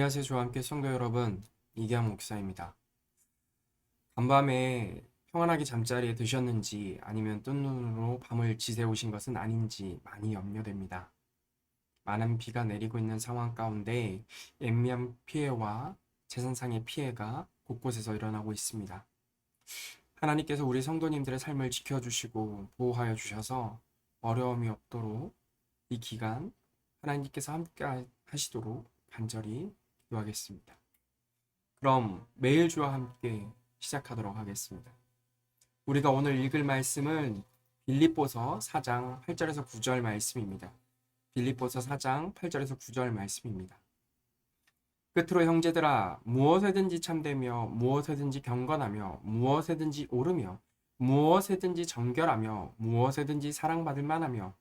안녕하세요. 저와 함께 성도 여러분, 이기환 목사입니다. 간밤에 평안하게 잠자리에 드셨는지 아니면 뜬 눈으로 밤을 지새우신 것은 아닌지 많이 염려됩니다. 많은 비가 내리고 있는 상황 가운데 연미한 피해와 재산상의 피해가 곳곳에서 일어나고 있습니다. 하나님께서 우리 성도님들의 삶을 지켜주시고 보호하여 주셔서 어려움이 없도록 이 기간 하나님께서 함께 하시도록 간절히 기도하겠습니다. 그럼 매일 주와 함께 시작하도록 하겠습니다. 우리가 오늘 읽을 말씀은 빌립보서 4장 8절에서 9절 말씀입니다. 빌립보서 4장 8절에서 9절 말씀입니다. 끝으로 형제들아, 무엇에든지 참되며 무엇에든지 경건하며 무엇에든지 오르며 무엇에든지 정결하며 무엇에든지 사랑받을 만하며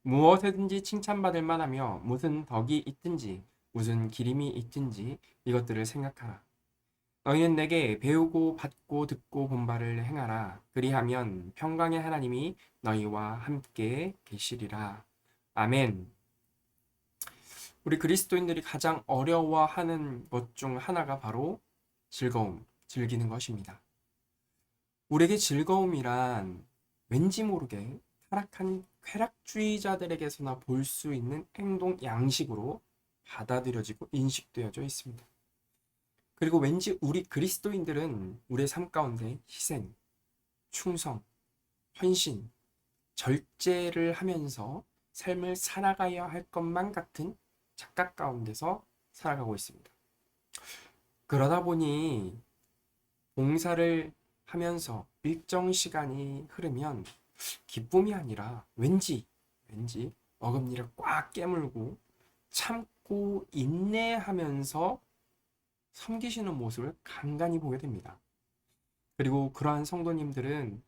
무엇에든지 칭찬받을 만하며 무슨 덕이 있든지 무슨 기림이 있든지 이것들을 생각하라. 너희는 내게 배우고 받고 듣고 본 바를 행하라. 그리하면 평강의 하나님이 너희와 함께 계시리라. 아멘. 우리 그리스도인들이 가장 어려워하는 것 중 하나가 바로 즐거움, 즐기는 것입니다. 우리에게 즐거움이란 왠지 모르게 타락한 쾌락주의자들에게서나 볼 수 있는 행동 양식으로 받아들여지고 인식되어져 있습니다. 그리고 왠지 우리 그리스도인들은 우리의 삶 가운데 희생, 충성, 헌신, 절제를 하면서 삶을 살아가야 할 것만 같은 착각 가운데서 살아가고 있습니다. 그러다 보니 봉사를 하면서 일정 시간이 흐르면 기쁨이 아니라 왠지 어금니를 꽉 깨물고 참고 인내하면서 섬기시는 모습을 간간히 보게 됩니다. 그리고 그러한 성도님들은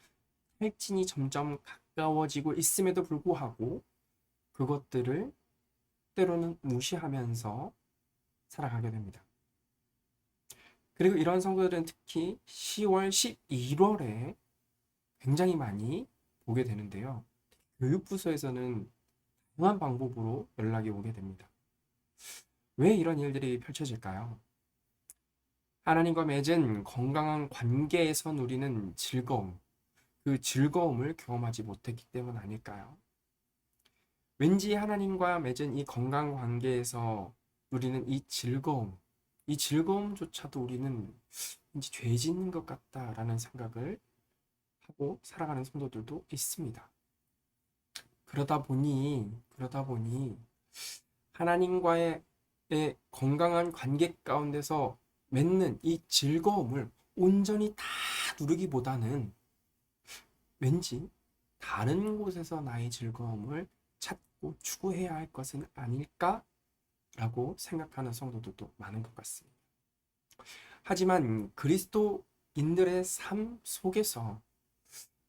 탈진이 점점 가까워지고 있음에도 불구하고 그것들을 때로는 무시하면서 살아가게 됩니다. 그리고 이런 성도들은 특히 10월, 11월에 굉장히 많이 보게 되는데요. 교육부서에서는 다양한 방법으로 연락이 오게 됩니다. 왜 이런 일들이 펼쳐질까요? 하나님과 맺은 건강한 관계에서 누리는 즐거움, 그 즐거움을 경험하지 못했기 때문 아닐까요? 왠지 하나님과 맺은 이 건강 관계에서 누리는 이 즐거움조차도 우리는 왠지 죄 짓는 것 같다라는 생각을 하고 살아가는 성도들도 있습니다. 그러다 보니 하나님과의 건강한 관계 가운데서 맺는 이 즐거움을 온전히 다 누리기보다는 왠지 다른 곳에서 나의 즐거움을 찾고 추구해야 할 것은 아닐까라고 생각하는 성도들도 많은 것 같습니다. 하지만 그리스도인들의 삶 속에서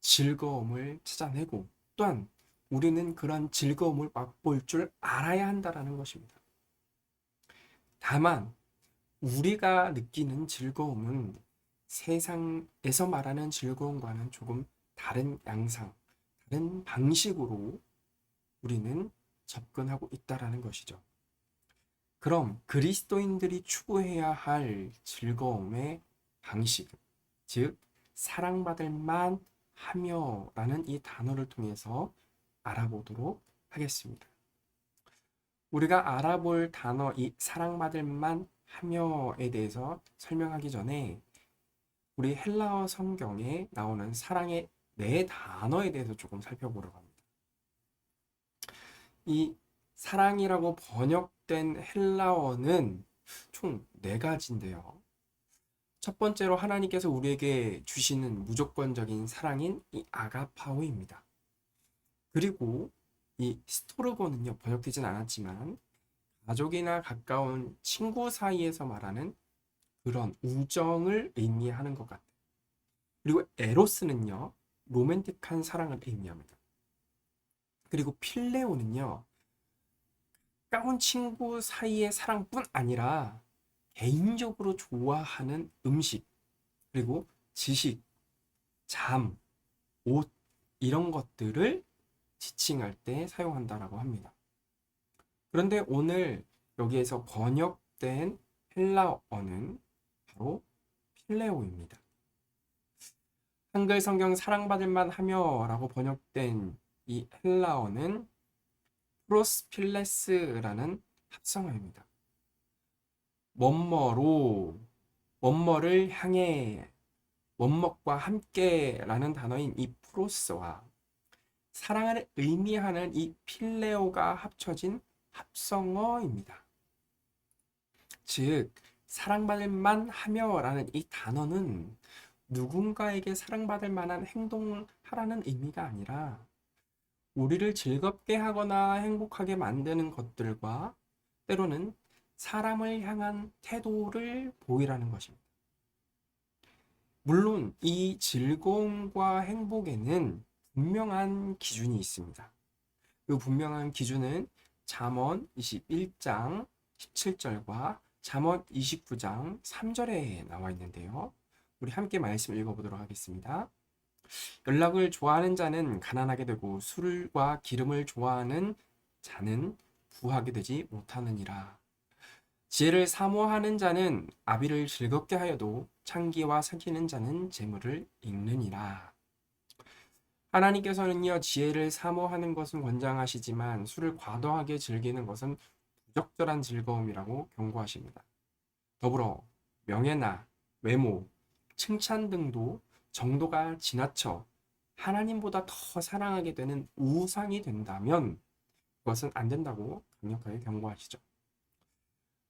즐거움을 찾아내고 또한 우리는 그런 즐거움을 맛볼 줄 알아야 한다는 것입니다. 다만 우리가 느끼는 즐거움은 세상에서 말하는 즐거움과는 조금 다른 양상, 다른 방식으로 우리는 접근하고 있다는 것이죠. 그럼 그리스도인들이 추구해야 할 즐거움의 방식, 즉 사랑받을 만하며라는 이 단어를 통해서 알아보도록 하겠습니다. 우리가 알아볼 단어 이 사랑받을 만하며에 대해서 설명하기 전에 우리 헬라어 성경에 나오는 사랑의 네 단어에 대해서 조금 살펴보려고 합니다. 이 사랑이라고 번역된 헬라어는 총 네 가지인데요. 첫 번째로 하나님께서 우리에게 주시는 무조건적인 사랑인 이 아가파오입니다. 그리고 이 스토르고는요, 번역되진 않았지만 가족이나 가까운 친구 사이에서 말하는 그런 우정을 의미하는 것 같아요. 그리고 에로스는요, 로맨틱한 사랑을 의미합니다. 그리고 필레오는요, 가까운 친구 사이의 사랑뿐 아니라 개인적으로 좋아하는 음식, 그리고 지식, 잠, 옷 이런 것들을 지칭할 때 사용한다라고 합니다. 그런데 오늘 여기에서 번역된 헬라어는 바로 필레오입니다. 한글 성경 사랑받을 만하며 라고 번역된 이 헬라어는 프로스필레스라는 합성어입니다. 뭐뭐로, 뭐뭐를 향해, 뭐뭐과 함께라는 단어인 이 프로스와 사랑을 의미하는 이 필레오가 합쳐진 합성어입니다. 즉, 사랑받을 만하며라는 이 단어는 누군가에게 사랑받을 만한 행동을 하라는 의미가 아니라 우리를 즐겁게 하거나 행복하게 만드는 것들과 때로는 사람을 향한 태도를 보이라는 것입니다. 물론 이 즐거움과 행복에는 분명한 기준이 있습니다. 그 분명한 기준은 잠언 21장 17절과 잠언 29장 3절에 나와 있는데요. 우리 함께 말씀 읽어보도록 하겠습니다. 연락을 좋아하는 자는 가난하게 되고 술과 기름을 좋아하는 자는 부하게 되지 못하느니라. 지혜를 사모하는 자는 아비를 즐겁게 하여도 창기와 사귀는 자는 재물을 잃느니라. 하나님께서는요, 지혜를 사모하는 것은 권장하시지만 술을 과도하게 즐기는 것은 부적절한 즐거움이라고 경고하십니다. 더불어 명예나 외모, 칭찬 등도 정도가 지나쳐 하나님보다 더 사랑하게 되는 우상이 된다면 그것은 안 된다고 강력하게 경고하시죠.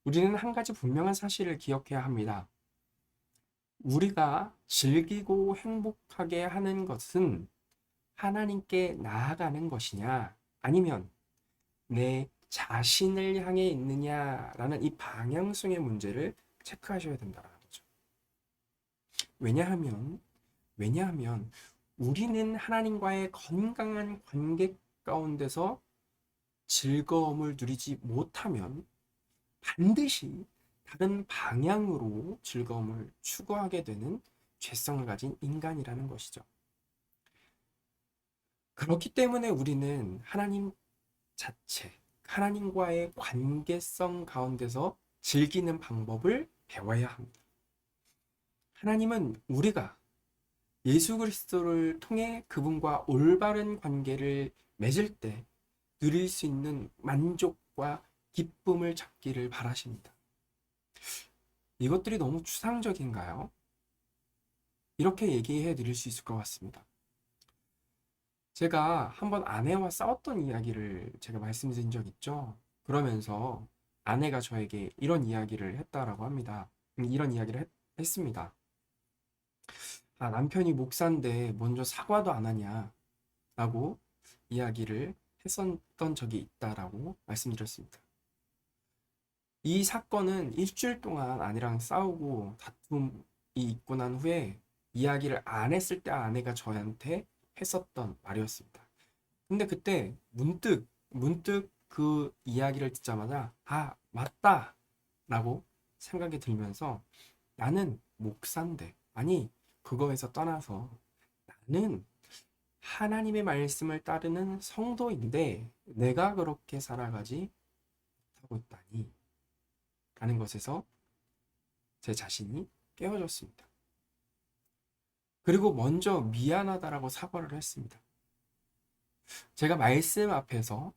우리는 한 가지 분명한 사실을 기억해야 합니다. 우리가 즐기고 행복하게 하는 것은 하나님께 나아가는 것이냐, 아니면 내 자신을 향해 있느냐라는 이 방향성의 문제를 체크하셔야 된다는 거죠. 왜냐하면 우리는 하나님과의 건강한 관계 가운데서 즐거움을 누리지 못하면 반드시 다른 방향으로 즐거움을 추구하게 되는 죄성을 가진 인간이라는 것이죠. 그렇기 때문에 우리는 하나님 자체, 하나님과의 관계성 가운데서 즐기는 방법을 배워야 합니다. 하나님은 우리가 예수 그리스도를 통해 그분과 올바른 관계를 맺을 때 누릴 수 있는 만족과 기쁨을 찾기를 바라십니다. 이것들이 너무 추상적인가요? 이렇게 얘기해 드릴 수 있을 것 같습니다. 제가 한번 아내와 싸웠던 이야기를 제가 말씀드린 적 있죠. 그러면서 아내가 저에게 이런 이야기를 했다라고 합니다. 이런 이야기를 했습니다. 아, 남편이 목사인데 먼저 사과도 안 하냐 라고 이야기를 했었던 적이 있다라고 말씀드렸습니다. 이 사건은 일주일 동안 아내랑 싸우고 다툼이 있고 난 후에 이야기를 안 했을 때 아내가 저한테 했었던 말이었습니다. 근데 그때 문득 그 이야기를 듣자마자 아, 맞다 라고 생각이 들면서 나는 목사인데, 아니 그거에서 떠나서 나는 하나님의 말씀을 따르는 성도인데 내가 그렇게 살아가지 못하고 있다니 라는 것에서 제 자신이 깨어졌습니다. 그리고 먼저 미안하다라고 사과를 했습니다. 제가 말씀 앞에서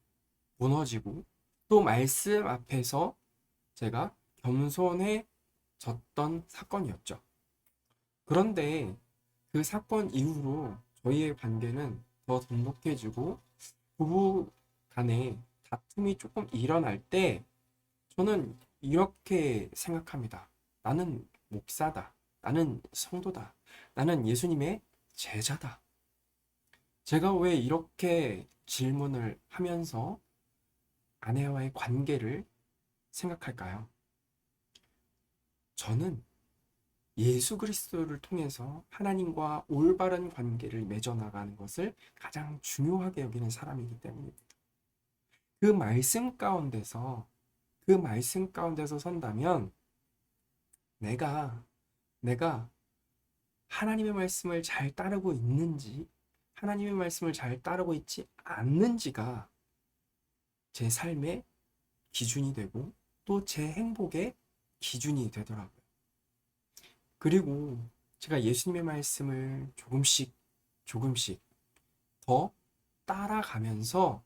무너지고 또 말씀 앞에서 제가 겸손해졌던 사건이었죠. 그런데 그 사건 이후로 저희의 관계는 더 돈독해지고 부부 간에 다툼이 조금 일어날 때 저는 이렇게 생각합니다. 나는 목사다. 나는 성도다. 나는 예수님의 제자다. 제가 왜 이렇게 질문을 하면서 아내와의 관계를 생각할까요? 저는 예수 그리스도를 통해서 하나님과 올바른 관계를 맺어나가는 것을 가장 중요하게 여기는 사람이기 때문입니다. 그 말씀 가운데서 선다면 내가 하나님의 말씀을 잘 따르고 있는지, 하나님의 말씀을 잘 따르고 있지 않는지가 제 삶의 기준이 되고 또 제 행복의 기준이 되더라고요. 그리고 제가 예수님의 말씀을 조금씩 조금씩 더 따라가면서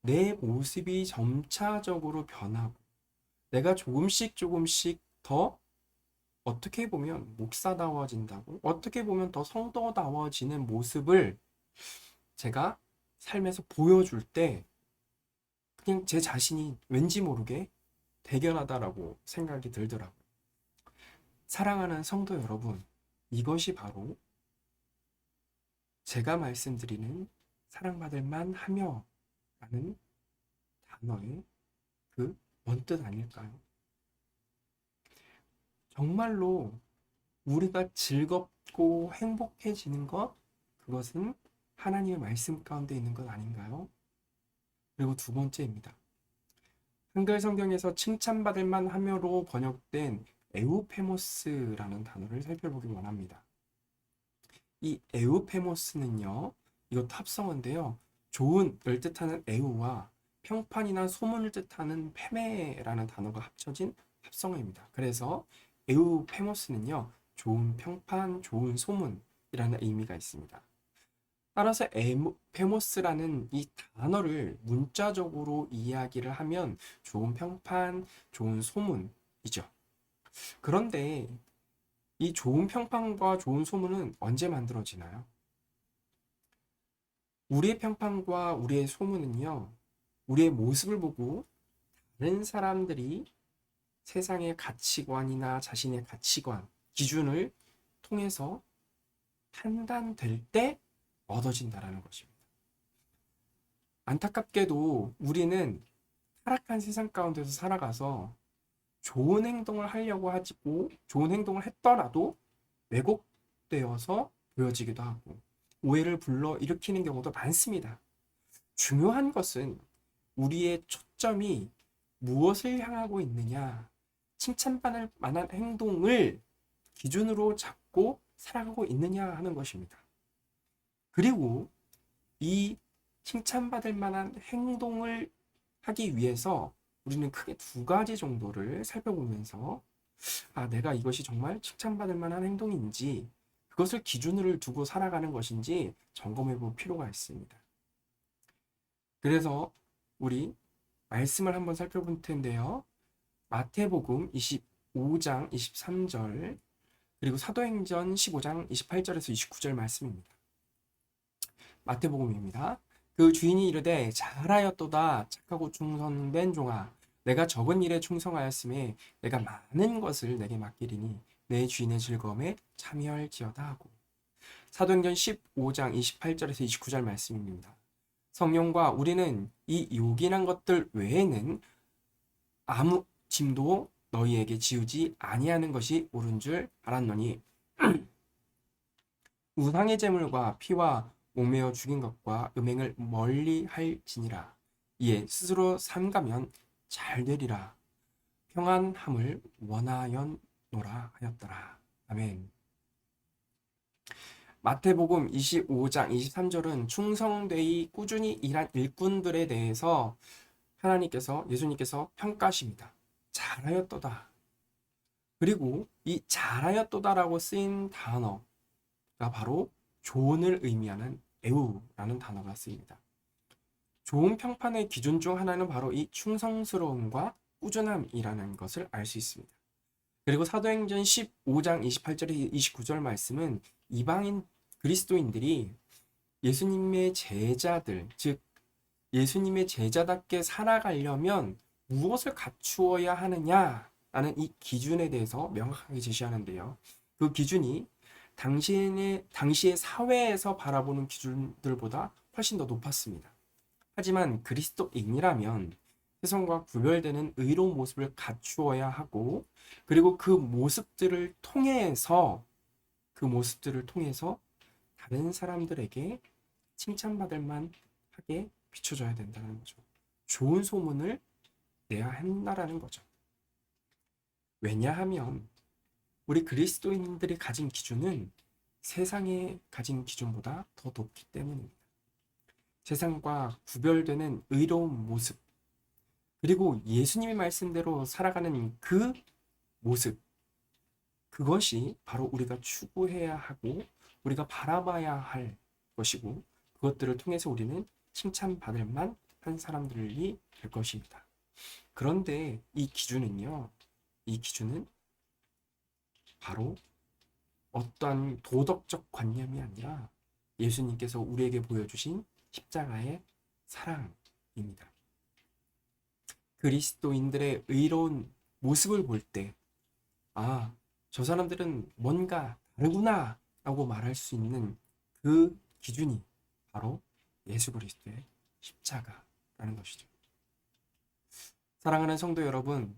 내 모습이 점차적으로 변하고 내가 조금씩 조금씩 더 어떻게 보면 목사다워진다고 어떻게 보면 더 성도다워지는 모습을 제가 삶에서 보여줄 때 그냥 제 자신이 왠지 모르게 대견하다라고 생각이 들더라고요. 사랑하는 성도 여러분, 이것이 바로 제가 말씀드리는 사랑받을 만하며 라는 단어의 그 원뜻 아닐까요? 정말로 우리가 즐겁고 행복해지는 것, 그것은 하나님의 말씀 가운데 있는 것 아닌가요? 그리고 두 번째입니다. 한글 성경에서 칭찬받을 만하며로 번역된 에우페모스라는 단어를 살펴보기 원합니다. 이 에우페모스는요, 이것도 합성어인데요. 좋은을 뜻하는 에우와 평판이나 소문을 뜻하는 페메라는 단어가 합쳐진 합성어입니다. 그래서 에우페모스는요, 좋은 평판, 좋은 소문이라는 의미가 있습니다. 따라서 에우페모스라는 이 단어를 문자적으로 이야기를 하면 좋은 평판, 좋은 소문이죠. 그런데 이 좋은 평판과 좋은 소문은 언제 만들어지나요? 우리의 평판과 우리의 소문은요, 우리의 모습을 보고 다른 사람들이 세상의 가치관이나 자신의 가치관, 기준을 통해서 판단될 때 얻어진다라는 것입니다. 안타깝게도 우리는 타락한 세상 가운데서 살아가서 좋은 행동을 하려고 하고 좋은 행동을 했더라도 왜곡되어서 보여지기도 하고 오해를 불러일으키는 경우도 많습니다. 중요한 것은 우리의 초점이 무엇을 향하고 있느냐, 칭찬받을 만한 행동을 기준으로 잡고 살아가고 있느냐 하는 것입니다. 그리고 이 칭찬받을 만한 행동을 하기 위해서 우리는 크게 두 가지 정도를 살펴보면서 내가 이것이 정말 칭찬받을 만한 행동인지 그것을 기준으로 두고 살아가는 것인지 점검해 볼 필요가 있습니다. 그래서 우리 말씀을 한번 살펴볼 텐데요. 마태복음 25장 23절 그리고 사도행전 15장 28절에서 29절 말씀입니다. 마태복음입니다. 그 주인이 이르되 잘하였도다 착하고 충성된 종아 내가 적은 일에 충성하였음에 내가 많은 것을 내게 맡기리니 내 주인의 즐거움에 참여할지어다 하고 사도행전 15장 28절에서 29절 말씀입니다. 성령과 우리는 이 요긴한 것들 외에는 아무 짐도 너희에게 지우지 아니하는 것이 옳은 줄 알았노니 우상의 제물과 피와 목매어 죽인 것과 음행을 멀리 할지니라. 이에 스스로 삼가면 잘 되리라. 평안함을 원하였노라 하였더라. 아멘. 마태복음 25장 23절은 충성되이 꾸준히 일한 일꾼들에 대해서 예수님께서 평가하십니다. 잘하였도다. 그리고 이 잘하였도다라고 쓰인 단어가 바로 조언을 의미하는 에우라는 단어가 쓰입니다. 좋은 평판의 기준 중 하나는 바로 이 충성스러움과 꾸준함이라는 것을 알 수 있습니다. 그리고 사도행전 15장 28절에 29절 말씀은 이방인 그리스도인들이 예수님의 제자들, 즉 예수님의 제자답게 살아가려면 무엇을 갖추어야 하느냐라는 이 기준에 대해서 명확하게 제시하는데요. 그 기준이 당시의 사회에서 바라보는 기준들보다 훨씬 더 높았습니다. 하지만 그리스도인이라면 세상과 구별되는 의로운 모습을 갖추어야 하고 그리고 그 모습들을 통해서 다른 사람들에게 칭찬받을 만하게 비춰져야 된다는 거죠. 좋은 소문을 내야 한다라는 거죠. 왜냐하면 우리 그리스도인들이 가진 기준은 세상에 가진 기준보다 더 높기 때문입니다. 세상과 구별되는 의로운 모습, 그리고 예수님의 말씀대로 살아가는 그 모습, 그것이 바로 우리가 추구해야 하고 우리가 바라봐야 할 것이고 그것들을 통해서 우리는 칭찬받을 만한 사람들이 될 것입니다. 그런데 이 기준은 바로 어떠한 도덕적 관념이 아니라 예수님께서 우리에게 보여주신 십자가의 사랑입니다. 그리스도인들의 의로운 모습을 볼 때, 아, 저 사람들은 뭔가 다르구나 라고 말할 수 있는 그 기준이 바로 예수 그리스도의 십자가라는 것이죠. 사랑하는 성도 여러분,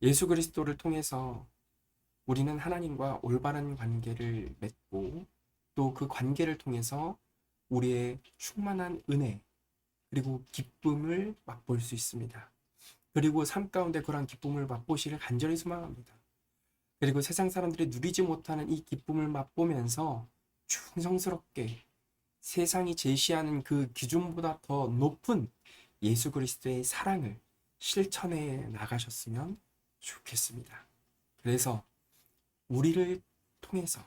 예수 그리스도를 통해서 우리는 하나님과 올바른 관계를 맺고 또 그 관계를 통해서 우리의 충만한 은혜 그리고 기쁨을 맛볼 수 있습니다. 그리고 삶 가운데 그러한 기쁨을 맛보시길 간절히 소망합니다. 그리고 세상 사람들이 누리지 못하는 이 기쁨을 맛보면서 충성스럽게 세상이 제시하는 그 기준보다 더 높은 예수 그리스도의 사랑을 실천해 나가셨으면 좋겠습니다. 그래서 우리를 통해서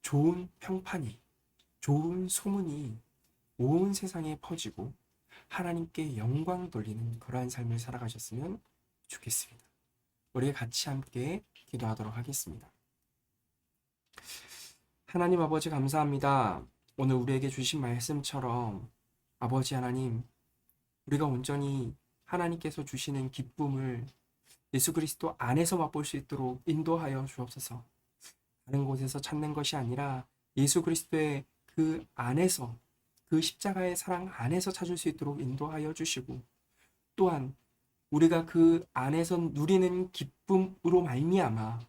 좋은 평판이, 좋은 소문이 온 세상에 퍼지고 하나님께 영광 돌리는 그러한 삶을 살아가셨으면 좋겠습니다. 우리 같이 함께 기도하도록 하겠습니다. 하나님 아버지 감사합니다. 오늘 우리에게 주신 말씀처럼 아버지 하나님, 우리가 온전히 하나님께서 주시는 기쁨을 예수 그리스도 안에서 맛볼 수 있도록 인도하여 주옵소서. 다른 곳에서 찾는 것이 아니라 예수 그리스도의 그 안에서, 그 십자가의 사랑 안에서 찾을 수 있도록 인도하여 주시고, 또한 우리가 그 안에서 누리는 기쁨으로 말미암아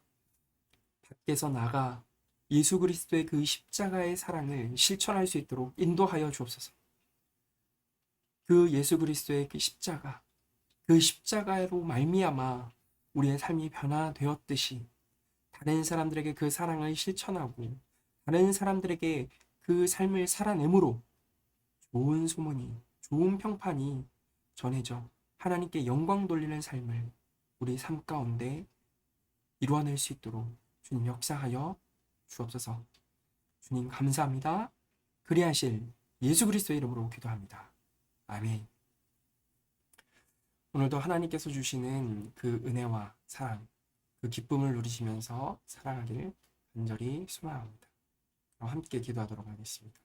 밖에서 나가 예수 그리스도의 그 십자가의 사랑을 실천할 수 있도록 인도하여 주옵소서. 그 예수 그리스도의 그 십자가, 그 십자가로 말미암아 우리의 삶이 변화되었듯이 다른 사람들에게 그 사랑을 실천하고 다른 사람들에게 그 삶을 살아내므로 좋은 소문이, 좋은 평판이 전해져 하나님께 영광 돌리는 삶을 우리 삶 가운데 이루어낼 수 있도록 주님 역사하여 주옵소서. 주님 감사합니다. 그리하실 예수 그리스도의 이름으로 기도합니다. 아멘. 오늘도 하나님께서 주시는 그 은혜와 사랑, 그 기쁨을 누리시면서 살아가길 간절히 소망합니다. 함께 기도하도록 하겠습니다.